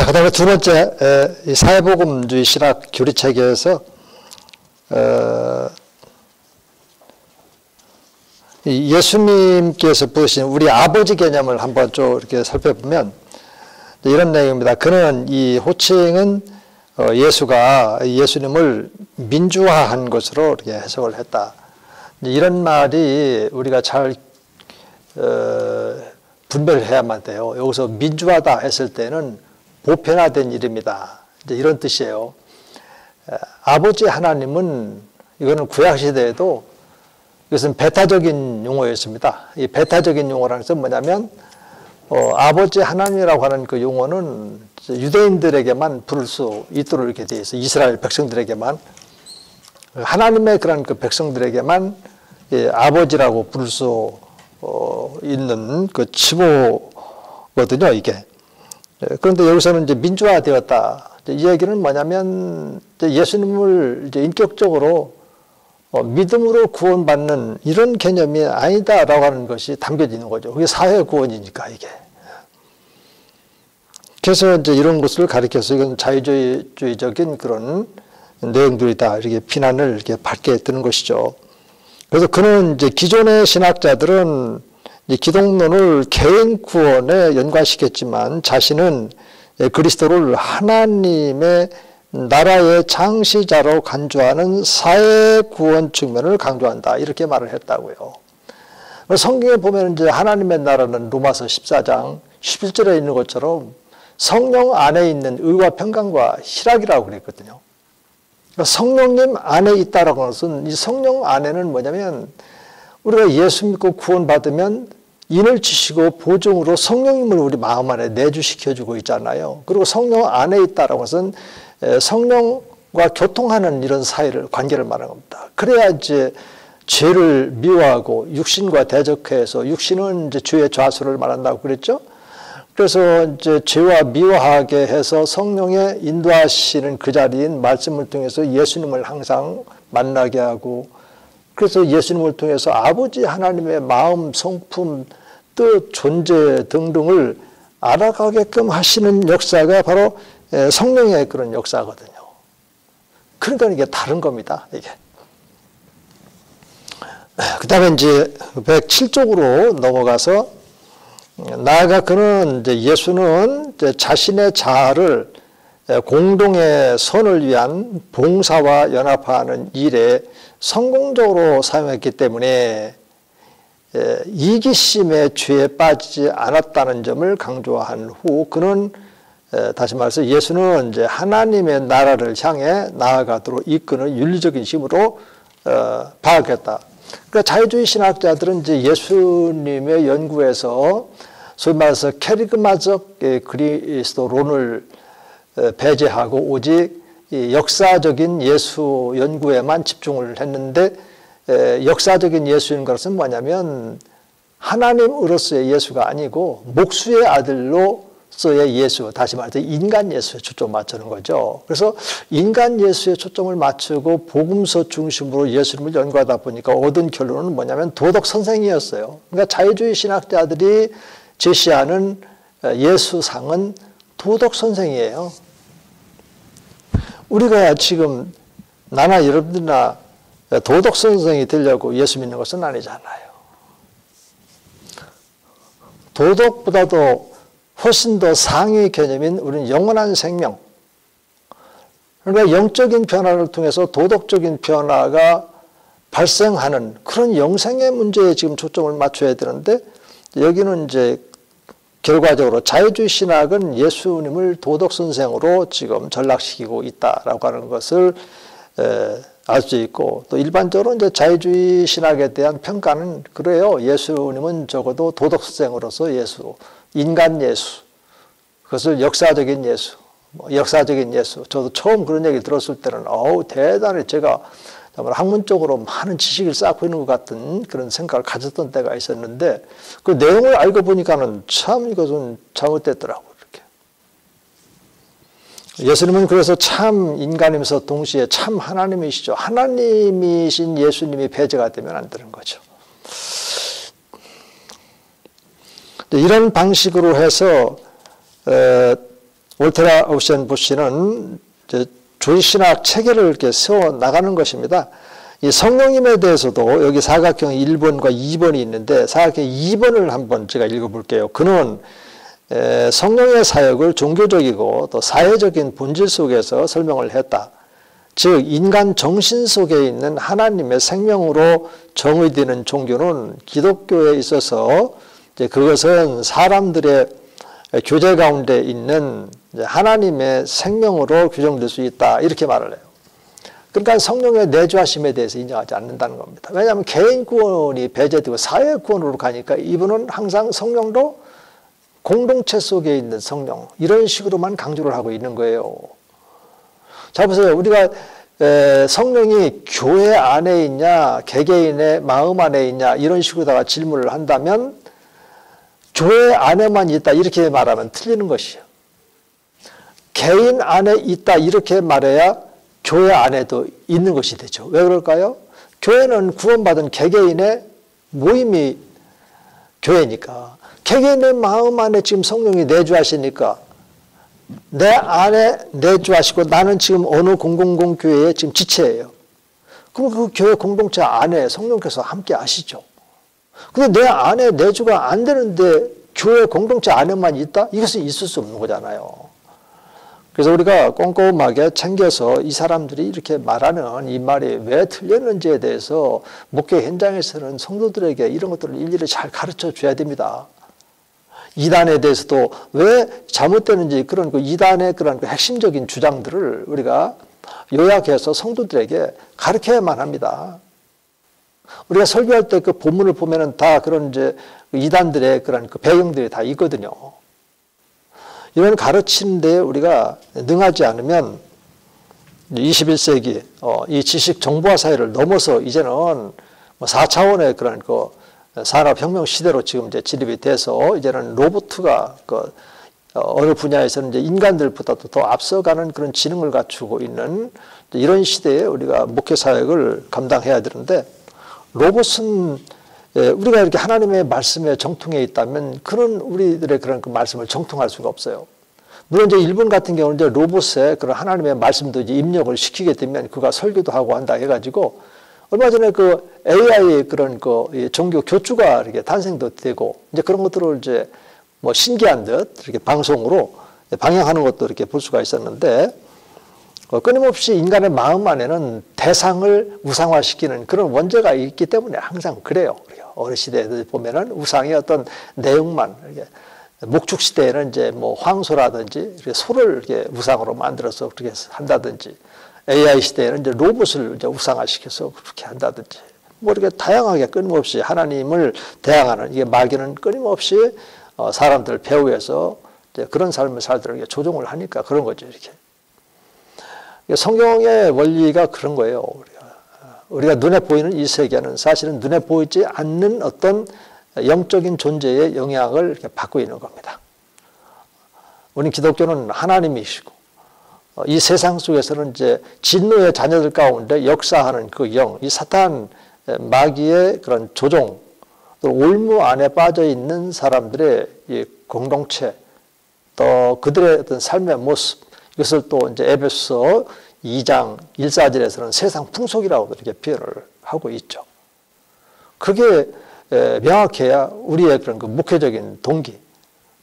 자, 그 다음에 두 번째, 이 사회복음주의 신학 교리체계에서, 예수님께서 부르신 우리 아버지 개념을 한번 좀 이렇게 살펴보면 이런 내용입니다. 그는 이 호칭은 예수가 예수님을 민주화한 것으로 이렇게 해석을 했다. 이런 말이 우리가 잘 분별해야만 돼요. 여기서 민주화다 했을 때는 보편화된 일입니다. 이제 이런 뜻이에요. 아버지 하나님은 이거는 구약시대에도 이것은 배타적인 용어였습니다. 이 배타적인 용어라는 것은 뭐냐면 아버지 하나님이라고 하는 그 용어는 유대인들에게만 부를 수 있도록 이렇게 되어 있어요. 이스라엘 백성들에게만. 하나님의 그런 그 백성들에게만 아버지라고 부를 수 있는 그 칭호거든요, 이게. 그런데 여기서는 이제 민주화되었다. 이 얘기는 뭐냐면 예수님을 이제 인격적으로 믿음으로 구원받는 이런 개념이 아니다라고 하는 것이 담겨지는 거죠. 그게 사회 구원이니까 이게. 그래서 이제 이런 것을 가리켜서 이건 자유주의적인 그런 내용들이다 이렇게 비난을 이렇게 받게 되는 것이죠. 그래서 그는 이제 기존의 신학자들은 이 기독론을 개인 구원에 연관시켰지만 자신은 그리스도를 하나님의 나라의 창시자로 간주하는 사회 구원 측면을 강조한다. 이렇게 말을 했다고요. 성경에 보면 이제 하나님의 나라는 로마서 14장 11절에 있는 것처럼 성령 안에 있는 의와 평강과 희락이라고 그랬거든요. 성령님 안에 있다라고 하는 것은 이 성령 안에는 뭐냐면 우리가 예수 믿고 구원받으면 인을 치시고 보증으로 성령님을 우리 마음 안에 내주시켜주고 있잖아요. 그리고 성령 안에 있다라고 것은 성령과 교통하는 이런 사이를, 관계를 말하는 겁니다. 그래야 이제 죄를 미워하고 육신과 대적해서 육신은 이제 죄의 좌수를 말한다고 그랬죠. 그래서 이제 죄와 미워하게 해서 성령의 인도하시는 그 자리인 말씀을 통해서 예수님을 항상 만나게 하고 그래서 예수님을 통해서 아버지 하나님의 마음, 성품, 뜻, 존재 등등을 알아가게끔 하시는 역사가 바로 성령의 그런 역사거든요. 그러니까 이게 다른 겁니다. 이게. 그 다음에 이제 107쪽으로 넘어가서 나아가 그는 이제 예수는 이제 자신의 자아를 공동의 선을 위한 봉사와 연합하는 일에 성공적으로 사용했기 때문에 이기심의 죄에 빠지지 않았다는 점을 강조한 후 그는 다시 말해서 예수는 이제 하나님의 나라를 향해 나아가도록 이끄는 윤리적인 힘으로 파악했다. 그러니까 자유주의 신학자들은 이제 예수님의 연구에서 소위 말해서 캐리그마적 그리스도론을 배제하고 오직 역사적인 예수 연구에만 집중을 했는데 역사적인 예수인 것은 뭐냐면 하나님으로서의 예수가 아니고 목수의 아들로서의 예수, 다시 말해서 인간 예수에 초점 맞추는 거죠. 그래서 인간 예수에 초점을 맞추고 복음서 중심으로 예수님을 연구하다 보니까 얻은 결론은 뭐냐면 도덕 선생이었어요. 그러니까 자유주의 신학자들이 제시하는 예수상은 도덕 선생이에요. 우리가 지금 나나 여러분들이나 도덕 선생이 되려고 예수 믿는 것은 아니잖아요. 도덕보다도 훨씬 더 상위 개념인 우리는 영원한 생명. 그러니까 영적인 변화를 통해서 도덕적인 변화가 발생하는 그런 영생의 문제에 지금 초점을 맞춰야 되는데 여기는 이제 결과적으로 자유주의 신학은 예수님을 도덕 선생으로 지금 전락시키고 있다라고 하는 것을 알 수 있고 또 일반적으로 이제 자유주의 신학에 대한 평가는 그래요. 예수님은 적어도 도덕 선생으로서 예수, 인간 예수, 그것을 역사적인 예수, 역사적인 예수. 저도 처음 그런 얘기 들었을 때는 대단히 제가 학문적으로 많은 지식을 쌓고 있는 것 같은 그런 생각을 가졌던 때가 있었는데 그 내용을 알고 보니까는 참 이것은 잘못됐더라고요. 예수님은 그래서 참 인간이면서 동시에 참 하나님이시죠. 하나님이신 예수님이 배제가 되면 안 되는 거죠. 이런 방식으로 해서 월테라 오션 부시는 주의 신학 체계를 이렇게 세워 나가는 것입니다. 이 성령님에 대해서도 여기 사각형 1번과 2번이 있는데 사각형 2번을 한번 제가 읽어볼게요. 그는 성령의 사역을 종교적이고 또 사회적인 본질 속에서 설명을 했다. 즉 인간 정신 속에 있는 하나님의 생명으로 정의되는 종교는 기독교에 있어서 그것은 사람들의 교제 가운데 있는 하나님의 생명으로 규정될 수 있다. 이렇게 말을 해요. 그러니까 성령의 내주하심에 대해서 인정하지 않는다는 겁니다. 왜냐하면 개인 구원이 배제되고 사회 구원으로 가니까 이분은 항상 성령도 공동체 속에 있는 성령 이런 식으로만 강조를 하고 있는 거예요. 자 보세요. 우리가 성령이 교회 안에 있냐 개개인의 마음 안에 있냐 이런 식으로다가 질문을 한다면 교회 안에만 있다 이렇게 말하면 틀리는 것이에요. 개인 안에 있다 이렇게 말해야 교회 안에도 있는 것이 되죠. 왜 그럴까요? 교회는 구원받은 개개인의 모임이 교회니까 개개인의 마음 안에 지금 성령이 내주하시니까 내 안에 내주하시고 나는 지금 어느 공공교회의 지금 지체예요. 그럼 그 교회 공동체 안에 성령께서 함께 하시죠. 근데 내 안에 내주가 안 되는데 교회 공동체 안에만 있다? 이것은 있을 수 없는 거잖아요. 그래서 우리가 꼼꼼하게 챙겨서 이 사람들이 이렇게 말하는 이 말이 왜 틀렸는지에 대해서 목회 현장에서는 성도들에게 이런 것들을 일일이 잘 가르쳐 줘야 됩니다. 이단에 대해서도 왜 잘못되는지 그런 그 이단의 그런 그 핵심적인 주장들을 우리가 요약해서 성도들에게 가르쳐야만 합니다. 우리가 설교할 때 그 본문을 보면은 다 그런 이제 이단들의 그런 그 배경들이 다 있거든요. 이런 가르치는데 우리가 능하지 않으면 21세기 이 지식 정보화 사회를 넘어서 이제는 4차원의 그런 그 산업혁명 시대로 지금 이제 진입이 돼서 이제는 로봇가 그 어느 분야에서는 이제 인간들보다도 더 앞서가는 그런 지능을 갖추고 있는 이런 시대에 우리가 목회 사역을 감당해야 되는데 로봇은 우리가 이렇게 하나님의 말씀에 정통해 있다면 그런 우리들의 그런 그 말씀을 정통할 수가 없어요. 물론 이제 일본 같은 경우는 이제 로봇에 그런 하나님의 말씀도 이제 입력을 시키게 되면 그가 설교도 하고 한다 해가지고 얼마 전에 그 AI 그런 그 종교 교주가 이렇게 탄생도 되고 이제 그런 것들을 이제 뭐 신기한 듯 이렇게 방송으로 방영하는 것도 이렇게 볼 수가 있었는데 끊임없이 인간의 마음 안에는 대상을 우상화시키는 그런 원죄가 있기 때문에 항상 그래요. 어느 시대에 보면은 우상의 어떤 내용만 이렇게 목축 시대에는 이제 뭐 황소라든지 이렇게 소를 이렇게 우상으로 만들어서 그렇게 한다든지 AI 시대에는 이제 로봇을 이제 우상화시켜서 그렇게 한다든지 뭐 이렇게 다양하게 끊임없이 하나님을 대항하는 이게 마귀는 끊임없이 사람들 배후에서 이제 그런 삶을 살도록 조종을 하니까 그런 거죠 이렇게. 성경의 원리가 그런 거예요. 우리가 눈에 보이는 이 세계는 사실은 눈에 보이지 않는 어떤 영적인 존재의 영향을 이렇게 받고 있는 겁니다. 우리 기독교는 하나님이시고 이 세상 속에서는 이제 진노의 자녀들 가운데 역사하는 그 영, 이 사탄 마귀의 그런 조종, 올무 안에 빠져 있는 사람들의 이 공동체, 또 그들의 어떤 삶의 모습, 이것을 또 이제 에베소서 2장 1~4절에서는 세상 풍속이라고 이렇게 표현을 하고 있죠. 그게 명확해야 우리의 그런 그 목회적인 동기,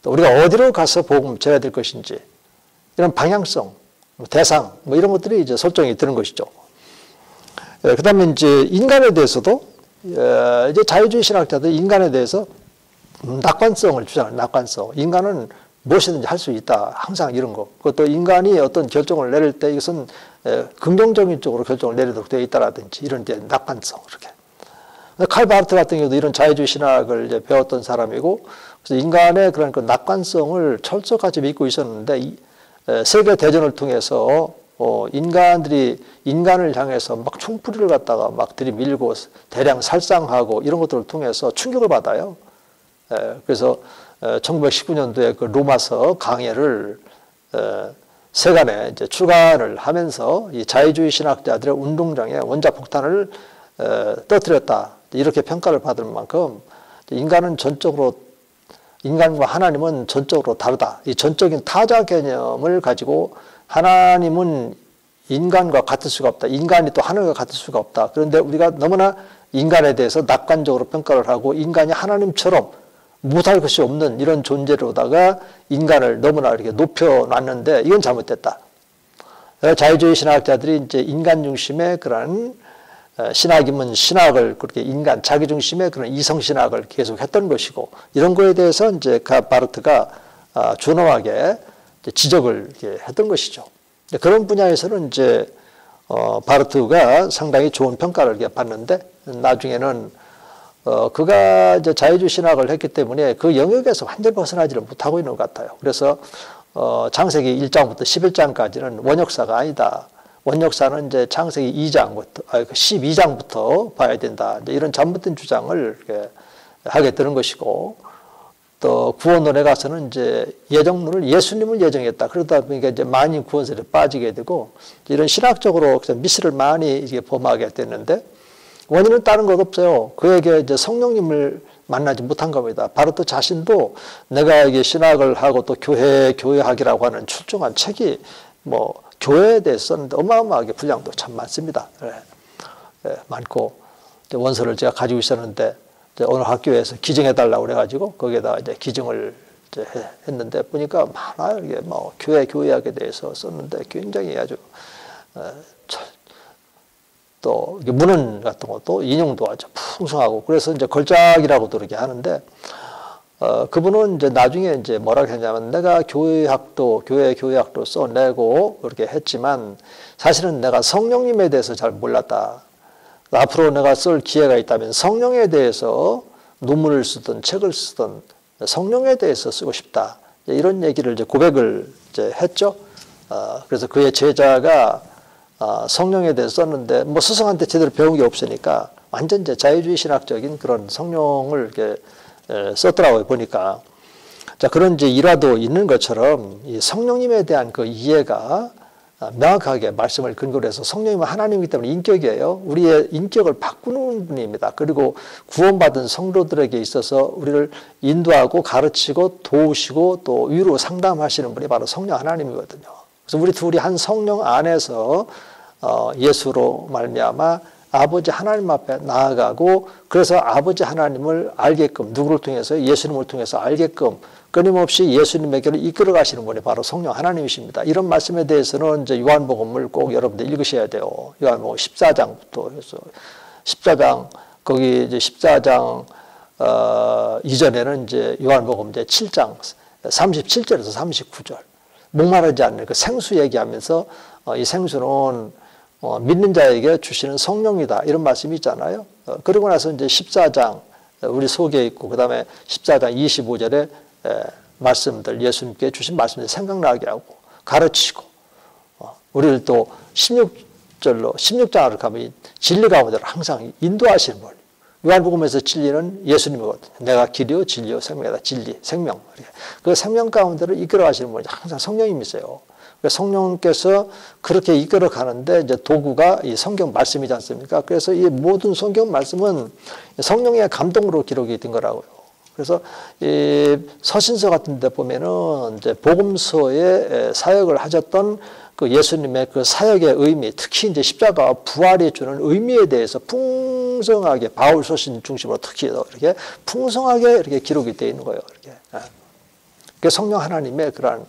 또 우리가 어디로 가서 복음 전해야 될 것인지 이런 방향성, 대상 뭐 이런 것들이 이제 설정이 되는 것이죠. 그다음에 이제 인간에 대해서도 이제 자유주의 신학자들 인간에 대해서 낙관성을 주장해요. 낙관성. 인간은 무엇이든지 할 수 있다. 항상 이런 거. 그것도 인간이 어떤 결정을 내릴 때 이것은 긍정적인 쪽으로 결정을 내리도록 되어 있다라든지 이런 이제 낙관성 이렇게. 칼 바르트 같은 경우도 이런 자유주의 신학을 이제 배웠던 사람이고 그래서 인간의 그런 그 낙관성을 철저하게 믿고 있었는데 세계 대전을 통해서 인간들이 인간을 향해서 막 총풀이를 갖다가 막 들이밀고 대량 살상하고 이런 것들을 통해서 충격을 받아요. 그래서 1919년도에 그 로마서 강해를 세간에 이제 출간을 하면서 이 자유주의 신학자들의 운동장에 원자폭탄을 터뜨렸다. 이렇게 평가를 받을 만큼 인간은 전적으로 인간과 하나님은 전적으로 다르다. 이 전적인 타자 개념을 가지고 하나님은 인간과 같을 수가 없다. 인간이 또 하나님과 같을 수가 없다. 그런데 우리가 너무나 인간에 대해서 낙관적으로 평가를 하고 인간이 하나님처럼 못할 것이 없는 이런 존재로다가 인간을 너무나 이렇게 높여놨는데 이건 잘못됐다. 자유주의 신학자들이 이제 인간 중심의 그런 신학이면 신학을 그렇게 인간 자기 중심의 그런 이성 신학을 계속했던 것이고 이런 거에 대해서 이제 바르트가 준엄하게 지적을 했던 것이죠. 그런 분야에서는 이제 바르트가 상당히 좋은 평가를 받는데 나중에는 그가 이제 자유주의 신학을 했기 때문에 그 영역에서 완전히 벗어나지를 못하고 있는 것 같아요. 그래서 창세기 1장부터 11장까지는 원역사가 아니다. 원역사는 이제 창세기 2장부터, 12장부터 봐야 된다. 이런 잘못된 주장을 하게 되는 것이고, 또 구원론에 가서는 이제 예정론을 예수님을 예정했다. 그러다 보니까 이제 많이 구원설에 빠지게 되고, 이런 신학적으로 미스를 많이 이게 범하게 됐는데, 원인은 다른 것 없어요. 그에게 이제 성령님을 만나지 못한 겁니다. 바르트 자신도 내가 이게 신학을 하고 또 교회학이라고 하는 출중한 책이 뭐 교회에 대해서 썼는데 어마어마하게 분량도 참 많습니다. 많고 원서를 제가 가지고 있었는데 오늘 학교에서 기증해달라고 그래가지고 거기에다 이제 기증을 이제 했는데 보니까 많아요. 이게 뭐 교회학에 대해서 썼는데 굉장히 아주 또 문헌 같은 것도 인용도 아주 풍성하고 그래서 이제 걸작이라고도 그렇게 하는데 그분은 이제 나중에 이제 뭐라고 했냐면 내가 교회학도 써내고 그렇게 했지만 사실은 내가 성령님에 대해서 잘 몰랐다. 앞으로 내가 쓸 기회가 있다면 성령에 대해서 논문을 쓰든 책을 쓰든 성령에 대해서 쓰고 싶다. 이런 얘기를 이제 고백을 이제 했죠. 그래서 그의 제자가 성령에 대해서 썼는데 뭐 스승한테 제대로 배운 게 없으니까 완전 이제 자유주의 신학적인 그런 성령을 이렇게 썼더라고요 보니까. 자 그런 이제 일화도 있는 것처럼 이 성령님에 대한 그 이해가 명확하게 말씀을 근거로 해서 성령님은 하나님이기 때문에 인격이에요. 우리의 인격을 바꾸는 분입니다. 그리고 구원받은 성도들에게 있어서 우리를 인도하고 가르치고 도우시고 또 위로 상담하시는 분이 바로 성령 하나님이거든요. 그래서 우리 둘이 한 성령 안에서 예수로 말미암아 아버지 하나님 앞에 나아가고 그래서 아버지 하나님을 알게끔 누구를 통해서 예수님을 통해서 알게끔 끊임없이 예수님에게로 이끌어 가시는 분이 바로 성령 하나님이십니다. 이런 말씀에 대해서는 이제 요한복음을 꼭 여러분들 읽으셔야 돼요. 요한복음 14장부터 해서 14장 거기 이제 14장 이전에는 이제 요한복음 이제 7장 37절에서 39절 목마르지 않는 그 생수 얘기하면서 이 생수는 믿는 자에게 주시는 성령이다. 이런 말씀이 있잖아요. 그러고 나서 이제 14장 우리 속에 있고 그 다음에 14장 25절에 말씀들 예수님께 주신 말씀들 생각나게 하고 가르치고 우리를 또 16장으로 가면 진리 가운데로 항상 인도하시는 분. 요한복음에서 진리는 예수님이거든요. 내가 길이요 진리요 생명이다. 진리, 생명. 그 생명 가운데로 이끌어 가시는 분이 항상 성령님이세요. 성령께서 그렇게 이끌어 가는데 이제 도구가 이 성경 말씀이지 않습니까? 그래서 이 모든 성경 말씀은 성령의 감동으로 기록이 된 거라고요. 그래서 이 서신서 같은 데 보면은 이제 복음서에 사역을 하셨던 그 예수님의 그 사역의 의미, 특히 이제 십자가와 부활이 주는 의미에 대해서 풍성하게 바울 서신 중심으로 특히 이렇게 풍성하게 이렇게 기록이 되어 있는 거예요. 이렇게. 그 성령 하나님의 그러한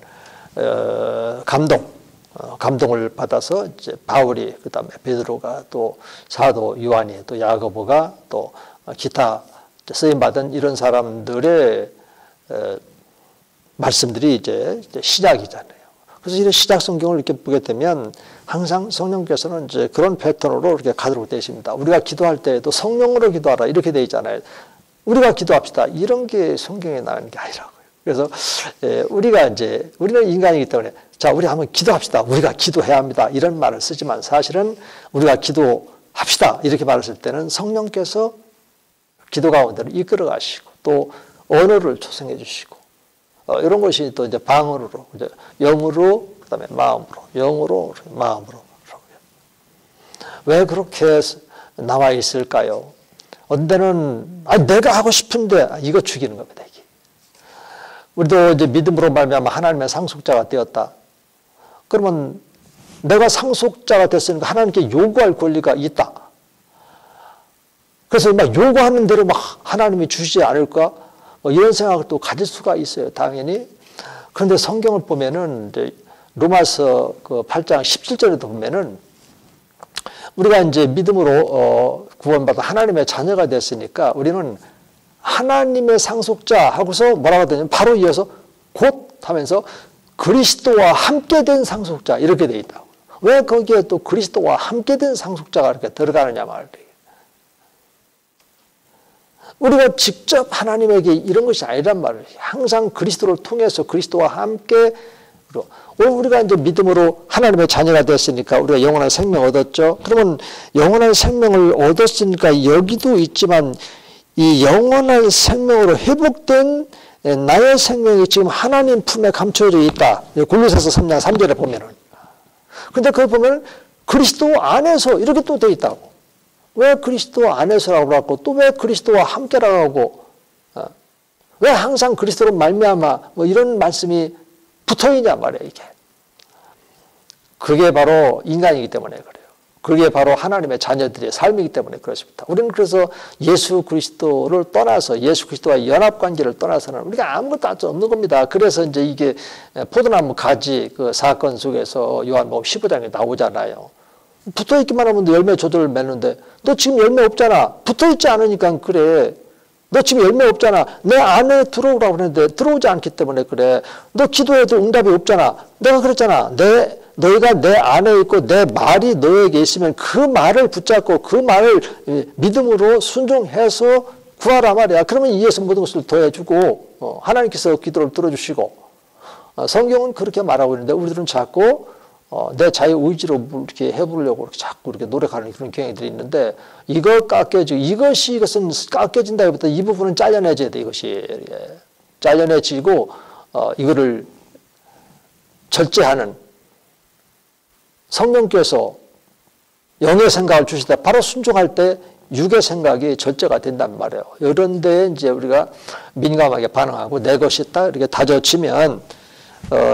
감동을 받아서 이제 바울이 그다음에 베드로가 또 사도 요한이 또 야고보가 또 기타 쓰임 받은 이런 사람들의 말씀들이 이제 시작이잖아요. 그래서 이런 시작 성경을 이렇게 보게 되면 항상 성령께서는 이제 그런 패턴으로 이렇게 가도록 되어 있습니다. 우리가 기도할 때에도 성령으로 기도하라 이렇게 되어 있잖아요. 우리가 기도합시다. 이런 게 성경에 나오는 게 아니라고요. 그래서 우리는 인간이기 때문에 자 우리 한번 기도합시다. 우리가 기도해야 합니다. 이런 말을 쓰지만 사실은 우리가 기도합시다. 이렇게 말을 쓸 때는 성령께서 기도 가운데로 이끌어 가시고 또 언어를 조성해 주시고 이런 것이 또 이제 방언으로 이제 영으로 그다음에 마음으로 영으로 마음으로 왜 그렇게 나와 있을까요? 언제는 내가 하고 싶은데 이거 죽이는 겁니다. 이게. 우리도 이제 믿음으로 말미암아 하나님의 상속자가 되었다. 그러면 내가 상속자가 됐으니까 하나님께 요구할 권리가 있다. 그래서 막 요구하는 대로 막 하나님이 주시지 않을까? 뭐 이런 생각을 또 가질 수가 있어요, 당연히. 그런데 성경을 보면은 이제 로마서 그 8장 17절에도 보면은 우리가 이제 믿음으로 구원받아 하나님의 자녀가 됐으니까 우리는 하나님의 상속자 하고서 뭐라고 하냐면 바로 이어서 곧 하면서 그리스도와 함께 된 상속자 이렇게 돼 있다고. 왜 거기에 또 그리스도와 함께 된 상속자가 이렇게 들어가느냐 말이에요. 우리가 직접 하나님에게 이런 것이 아니란 말이에요. 항상 그리스도를 통해서 그리스도와 함께 우리가 이제 믿음으로 하나님의 자녀가 됐으니까 우리가 영원한 생명을 얻었죠. 그러면 영원한 생명을 얻었으니까 여기도 있지만 이 영원한 생명으로 회복된 나의 생명이 지금 하나님 품에 감춰져 있다. 골로새서 3장 3절에 보면은. 근데 그걸 보면 그리스도 안에서 이렇게 또 돼 있다고. 왜 그리스도 안에서라고 하고 또 왜 그리스도와 함께라고 하고 왜 항상 그리스도로 말미암아 뭐 이런 말씀이 붙어있냐 말이에요. 이게. 그게 바로 인간이기 때문에 그래요. 그게 바로 하나님의 자녀들의 삶이기 때문에 그렇습니다. 우리는 그래서 예수 그리스도를 떠나서 예수 그리스도와 연합관계를 떠나서는 우리가 아무것도 할 수 없는 겁니다. 그래서 이제 이게 포도나무 가지 그 사건 속에서 요한복음 15장에 나오잖아요. 붙어있기만 하면 열매 저절로 맺는데 너 지금 열매 없잖아. 붙어있지 않으니까 그래. 너 지금 열매 없잖아. 내 안에 들어오라고 그랬는데 들어오지 않기 때문에 그래. 너 기도해도 응답이 없잖아. 내가 그랬잖아. 너희가 내 안에 있고 내 말이 너에게 있으면 그 말을 붙잡고 그 말을 믿음으로 순종해서 구하라 말이야. 그러면 이에서 모든 것을 더해주고 하나님께서 기도를 들어주시고 성경은 그렇게 말하고 있는데 우리들은 자꾸 내 자유 의지로 이렇게 해보려고 이렇게 자꾸 이렇게 노력하는 그런 경향들이 있는데 이것은 깎여진다기보다 이 부분은 잘려내줘야 돼. 이것이 잘려내지고 이거를 절제하는 성령께서 영의 생각을 주실 때 바로 순종할 때 육의 생각이 절제가 된단 말이에요. 이런 데에 이제 우리가 민감하게 반응하고 내 것이다 이렇게 다져지면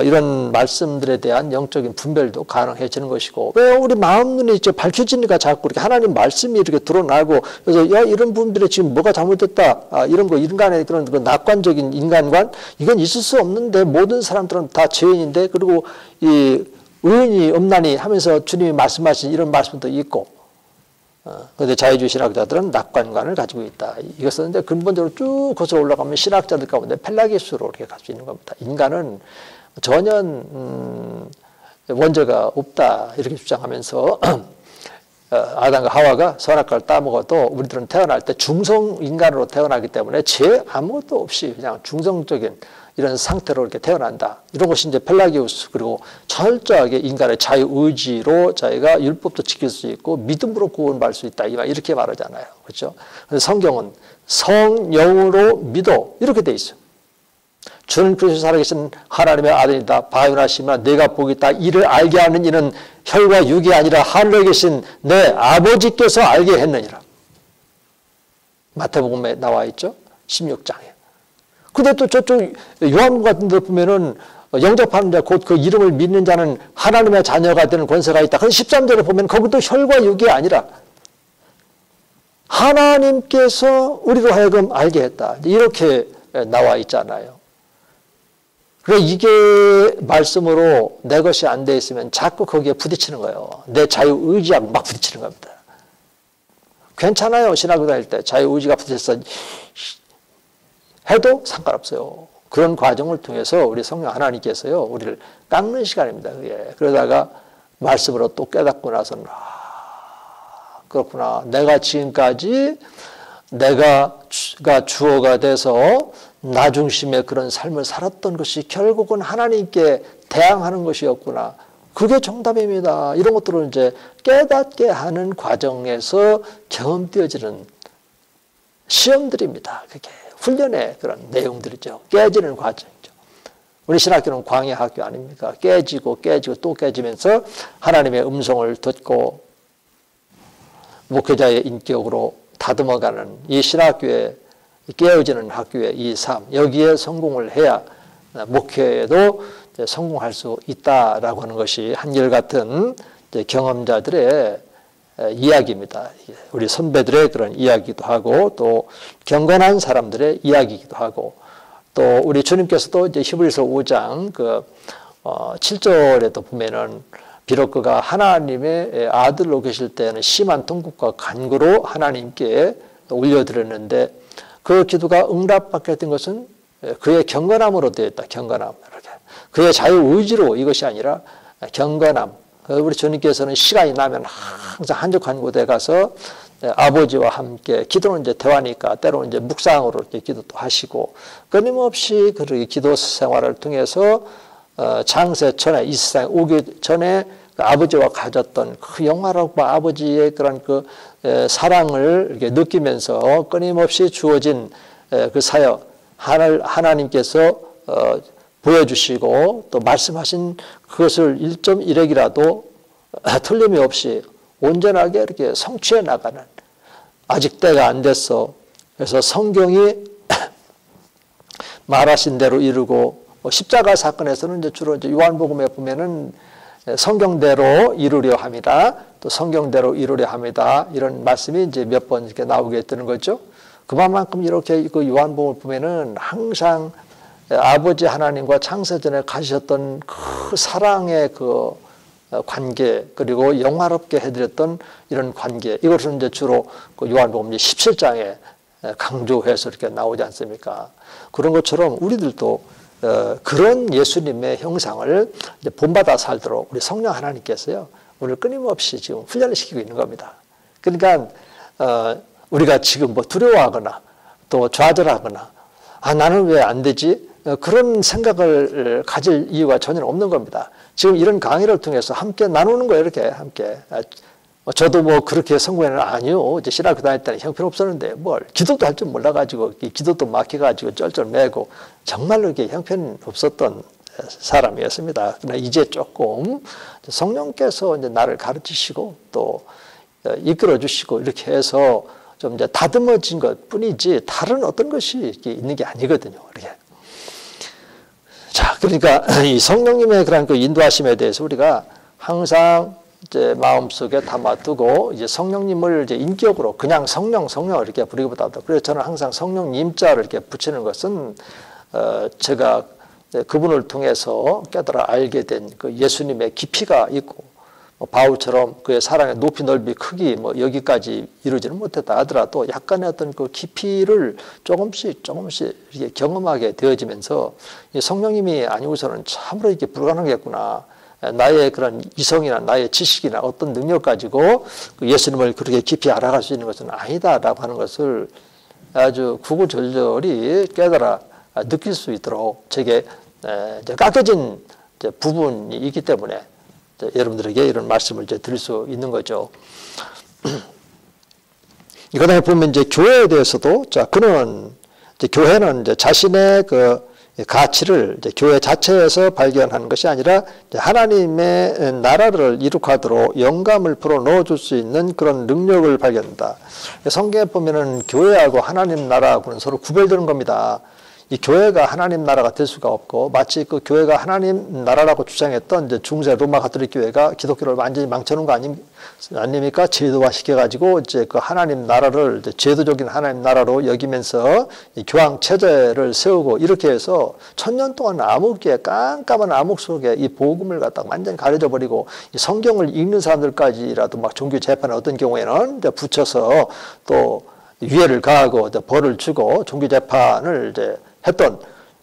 이런 말씀들에 대한 영적인 분별도 가능해지는 것이고 왜 우리 마음 눈이 이제 밝혀지니까 자꾸 이렇게 하나님 말씀이 이렇게 드러나고 그래서 야 이런 부분들이 지금 뭐가 잘못됐다 이런 거 인간의 그런 낙관적인 인간관 이건 있을 수 없는데 모든 사람들은 다 죄인인데 그리고 이 의인이 없나니 하면서 주님이 말씀하신 이런 말씀도 있고 그런데 자유주의 신학자들은 낙관관을 가지고 있다. 이것은 이제 근본적으로 쭉 거슬러 올라가면 신학자들 가운데 펠라기수로 이렇게 갈 수 있는 겁니다. 인간은 전혀 원죄가 없다 이렇게 주장하면서 아담과 하와가 선악과를 따먹어도 우리들은 태어날 때 중성 인간으로 태어나기 때문에 죄 아무것도 없이 그냥 중성적인 이런 상태로 이렇게 태어난다. 이런 것이 이제 펠라기우스 그리고 철저하게 인간의 자유의지로 자기가 율법도 지킬 수 있고 믿음으로 구원받을 수 있다. 이렇게 말하잖아요. 그렇죠? 그래서 성경은 성령으로 믿어 이렇게 돼 있어요. 주는 그리스도 살아계신 하나님의 아들이다. 바요나시나 내가 복이 있다. 이를 알게 하는 이는 혈과 육이 아니라 하늘에 계신 내 아버지께서 알게 했느니라. 마태복음에 나와 있죠. 16장에. 근데 또 저쪽 요한복음 같은 데 보면은 영접하는 자 곧 그 이름을 믿는 자는 하나님의 자녀가 되는 권세가 있다. 그런데 13절에 보면 거기도 혈과 육이 아니라 하나님께서 우리로 하여금 알게 했다. 이렇게 나와 있잖아요. 그래 이게 말씀으로 내 것이 안 돼 있으면 자꾸 거기에 부딪히는 거예요. 내 자유 의지하고 막 부딪히는 겁니다. 괜찮아요. 신학교 다닐 때 자유 의지가 부딪혀서 해도 상관없어요. 그런 과정을 통해서 우리 성령 하나님께서요 우리를 깎는 시간입니다. 그게. 그러다가 말씀으로 또 깨닫고 나서는 그렇구나. 내가 지금까지 내가 주어가 돼서 나 중심의 그런 삶을 살았던 것이 결국은 하나님께 대항하는 것이었구나. 그게 정답입니다. 이런 것들을 이제 깨닫게 하는 과정에서 경험되어지는 시험들입니다. 그게 훈련의 그런 내용들이죠. 깨지는 과정이죠. 우리 신학교는 광야 학교 아닙니까? 깨지고 또 깨지면서 하나님의 음성을 듣고 목회자의 인격으로 다듬어가는 이 신학교의 깨어지는 학교의 이 삶, 여기에 성공을 해야 목회에도 성공할 수 있다라고 하는 것이 한결같은 경험자들의 이야기입니다. 우리 선배들의 그런 이야기도 하고 또 경건한 사람들의 이야기이기도 하고 또 우리 주님께서도 이제 히브리서 5장 7절에도 보면은 비록 그가 하나님의 아들로 계실 때는 심한 통곡과 간구로 하나님께 올려드렸는데 그 기도가 응답받게 된 것은 그의 경건함으로 되어 있다. 경건함. 이렇게. 그의 자유의지로 이것이 아니라 경건함. 우리 주님께서는 시간이 나면 항상 한적한 곳에 가서 아버지와 함께 기도는 이제 대화니까 때로는 이제 묵상으로 이렇게 기도도 하시고 끊임없이 그 기도 생활을 통해서 창세 전에 이 세상에 오기 전에 그 아버지와 가졌던 그 영화롭고 아버지의 그런 그 사랑을 이렇게 느끼면서 끊임없이 주어진 그 사역 하나님께서 보여주시고 또 말씀하신 그것을 1.1핵이라도 틀림이 없이 온전하게 이렇게 성취해 나가는 아직 때가 안 됐어. 그래서 성경이 말하신 대로 이루고 십자가 사건에서는 이제 주로 이제 요한복음에 보면은 성경대로 이루려 합니다. 또 성경대로 이루려 합니다. 이런 말씀이 이제 몇 번 이렇게 나오게 되는 거죠. 그만큼 이렇게 그 요한복음을 보면은 항상 아버지 하나님과 창세전에 가지셨던 그 사랑의 그 관계 그리고 영화롭게 해드렸던 이런 관계 이것은 이제 주로 그 요한복음 17장에 강조해서 이렇게 나오지 않습니까? 그런 것처럼 우리들도 그런 예수님의 형상을 이제 본받아 살도록 우리 성령 하나님께서요 우리를 끊임없이 지금 훈련을 시키고 있는 겁니다. 그러니까 우리가 지금 뭐 두려워하거나 또 좌절하거나 나는 왜 안 되지? 그런 생각을 가질 이유가 전혀 없는 겁니다. 지금 이런 강의를 통해서 함께 나누는 거예요. 이렇게 함께. 저도 뭐 그렇게 성공에는 아니요. 이제 신학교 다닐 때는 형편없었는데 뭘 기도도 할 줄 몰라가지고 기도도 막혀가지고 쩔쩔매고 정말로 이게 형편없었던 사람이었습니다. 그러나 이제 조금 성령께서 이제 나를 가르치시고 또 이끌어 주시고 이렇게 해서 좀 이제 다듬어진 것 뿐이지 다른 어떤 것이 있는 게 아니거든요. 이렇게. 자, 그러니까 이 성령님의 그런 그 인도하심에 대해서 우리가 항상 이제 마음속에 담아두고 이제 성령님을 이제 인격으로 그냥 성령 이렇게 부르기보다도 그래서 저는 항상 성령님자를 이렇게 붙이는 것은 제가 그분을 통해서 깨달아 알게 된 그 예수님의 깊이가 있고 바울처럼 그의 사랑의 높이 넓이 크기 뭐 여기까지 이루지는 못했다 하더라도 약간의 어떤 그 깊이를 조금씩 이렇게 경험하게 되어지면서 성령님이 아니고서는 참으로 이게 불가능하겠구나. 나의 그런 이성이나 나의 지식이나 어떤 능력 가지고 예수님을 그렇게 깊이 알아갈 수 있는 것은 아니다라고 하는 것을 아주 구구절절히 깨달아 느낄 수 있도록 제게 깎여진 부분이 있기 때문에 여러분들에게 이런 말씀을 이제 드릴 수 있는 거죠. 이거에 보면 이제 교회에 대해서도 자 그는 이제 교회는 이제 자신의 그 가치를 이제 교회 자체에서 발견하는 것이 아니라 하나님의 나라를 이룩하도록 영감을 불어 넣어줄 수 있는 그런 능력을 발견한다. 성경에 보면은 교회하고 하나님 나라하고는 서로 구별되는 겁니다. 이 교회가 하나님 나라가 될 수가 없고 마치 그 교회가 하나님 나라라고 주장했던 이제 중세 로마 가톨릭 교회가 기독교를 완전히 망쳐놓은 거 아닙니까? 제도화 시켜가지고 이제 그 하나님 나라를 이제 제도적인 하나님 나라로 여기면서 이 교황 체제를 세우고 이렇게 해서 1000년 동안 깜깜한 암흑 속에 이 복음을 갖다가 완전히 가려져 버리고 이 성경을 읽는 사람들까지라도 막 종교 재판에 어떤 경우에는 이제 붙여서 또 유해를 가하고 벌을 주고 종교 재판을 이제 했던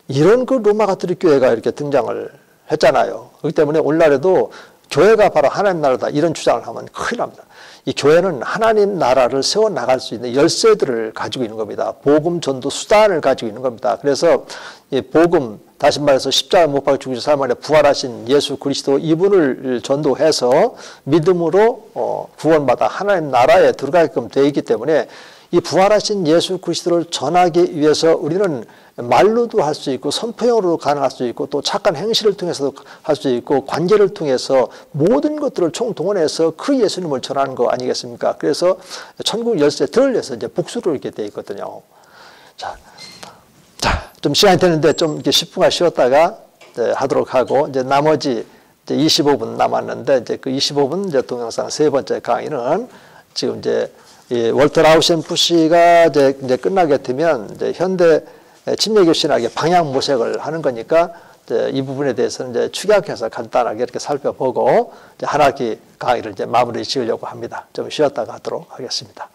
이런 그 로마 가톨릭 교회가 이렇게 등장을 했잖아요. 그렇기 때문에 오늘날에도 교회가 바로 하나님 나라다 이런 주장을 하면 큰일 납니다. 이 교회는 하나님 나라를 세워나갈 수 있는 열쇠들을 가지고 있는 겁니다. 복음 전도 수단을 가지고 있는 겁니다. 그래서 이 복음 다시 말해서 십자가 못 박혀 죽으신 사람 안에 부활하신 예수 그리스도 이분을 전도해서 믿음으로 구원받아 하나님 나라에 들어가게끔 되어 있기 때문에 이 부활하신 예수 그리스도를 전하기 위해서 우리는 말로도 할 수 있고 선포형으로도 가능할 수 있고 또 착한 행실을 통해서도 할 수 있고 관계를 통해서 모든 것들을 총동원해서 그 예수님을 전하는 거 아니겠습니까? 그래서 천국 열쇠 들을 내서 이제 복수를 이렇게 되어 있거든요. 자, 좀 시간이 되는데 좀 이렇게 10분간 쉬었다가 이제 하도록 하고, 이제 나머지 이제 25분 남았는데, 이제 그 25분 이제 동영상 세 번째 강의는 지금 이제 이 월터 라우셴푸시가 이제 끝나게 되면 이제 현대 침례교 신학의 방향 모색을 하는 거니까 이제 이 부분에 대해서는 이제 축약해서 간단하게 이렇게 살펴보고 이제 한 학기 강의를 이제 마무리 지으려고 합니다. 좀 쉬었다가 하도록 하겠습니다.